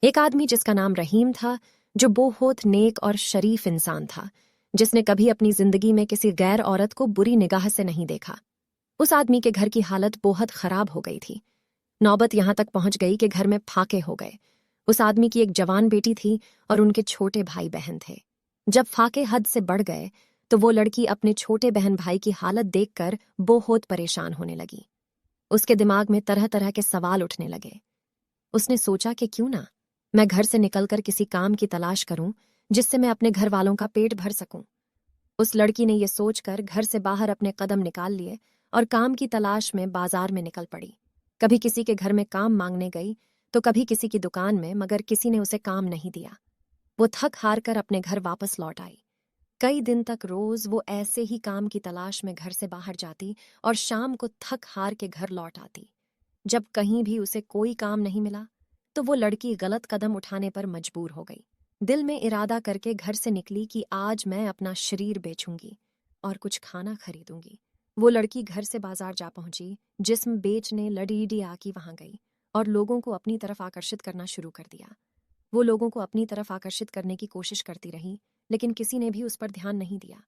एक आदमी जिसका नाम रहीम था, जो बहुत नेक और शरीफ इंसान था, जिसने कभी अपनी जिंदगी में किसी गैर औरत को बुरी निगाह से नहीं देखा। उस आदमी के घर की हालत बहुत खराब हो गई थी। नौबत यहां तक पहुंच गई कि घर में फाके हो गए। उस आदमी की एक जवान बेटी थी और उनके छोटे भाई बहन थे। जब फाके हद से बढ़ गए तो वो लड़की अपने छोटे बहन भाई की हालत देखकर बहुत परेशान होने लगी। उसके दिमाग में तरह तरह के सवाल उठने लगे। उसने सोचा कि क्यों ना मैं घर से निकलकर किसी काम की तलाश करूं जिससे मैं अपने घर वालों का पेट भर सकूं। उस लड़की ने यह सोचकर घर से बाहर अपने कदम निकाल लिए और काम की तलाश में बाजार में निकल पड़ी। कभी किसी के घर में काम मांगने गई तो कभी किसी की दुकान में, मगर किसी ने उसे काम नहीं दिया। वो थक हार कर अपने घर वापस लौट आई। कई दिन तक रोज वो ऐसे ही काम की तलाश में घर से बाहर जाती और शाम को थक हार के घर लौट आती। जब कहीं भी उसे कोई काम नहीं मिला तो वो लड़की गलत कदम उठाने पर मजबूर हो गई। दिल में इरादा करके घर से निकली कि आज मैं अपना शरीर बेचूंगी और कुछ खाना खरीदूंगी। वो लड़की घर से बाजार जा पहुंची, जिस्म बेचने लड़ी आकी वहां गई और लोगों को अपनी तरफ आकर्षित करना शुरू कर दिया। वो लोगों को अपनी तरफ आकर्षित करने की कोशिश करती रही, लेकिन किसी ने भी उस पर ध्यान नहीं दिया।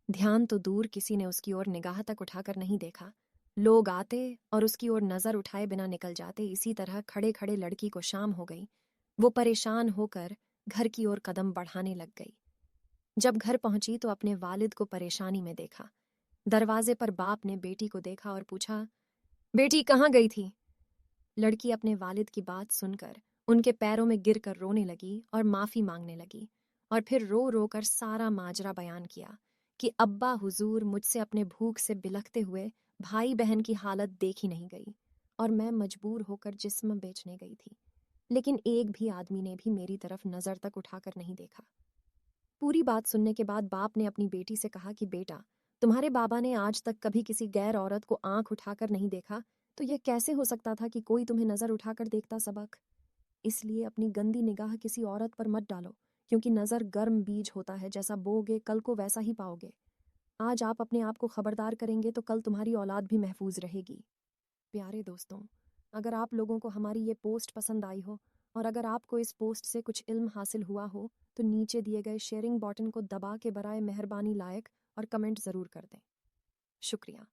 ध्यान तो दूर, किसी ने उसकी ओर निगाह तक उठाकर नहीं देखा। लोग आते और उसकी ओर नजर उठाए बिना निकल जाते। इसी तरह खड़े खड़े लड़की को शाम हो गई। वो परेशान होकर घर की ओर कदम बढ़ाने लग गई। जब घर पहुंची तो अपने वालिद को परेशानी में देखा। दरवाजे पर बाप ने बेटी को देखा और पूछा, बेटी कहाँ गई थी? लड़की अपने वालिद की बात सुनकर उनके पैरों में गिरकर रोने लगी और माफी मांगने लगी, और फिर रो रो कर सारा माजरा बयान किया कि अब्बा हुजूर, मुझसे अपने भूख से बिलखते हुए भाई बहन की हालत देखी नहीं गई और मैं मजबूर होकर जिस्म बेचने गई थी, लेकिन एक भी आदमी ने भी मेरी तरफ नजर तक उठाकर नहीं देखा। पूरी बात सुनने के बाद बाप ने अपनी बेटी से कहा कि बेटा, तुम्हारे बाबा ने आज तक कभी किसी गैर औरत को आंख उठाकर नहीं देखा, तो यह कैसे हो सकता था कि कोई तुम्हें नजर उठाकर देखता सबक? इसलिए अपनी गंदी निगाह किसी औरत पर मत डालो, क्योंकि नजर गर्म बीज होता है, जैसा बोओगे कल को वैसा ही पाओगे। आज आप अपने आप को खबरदार करेंगे तो कल तुम्हारी औलाद भी महफूज रहेगी। प्यारे दोस्तों, अगर आप लोगों को हमारी ये पोस्ट पसंद आई हो और अगर आपको इस पोस्ट से कुछ इल्म हासिल हुआ हो तो नीचे दिए गए शेयरिंग बटन को दबा के बराए मेहरबानी लाइक और कमेंट ज़रूर कर दें। शुक्रिया।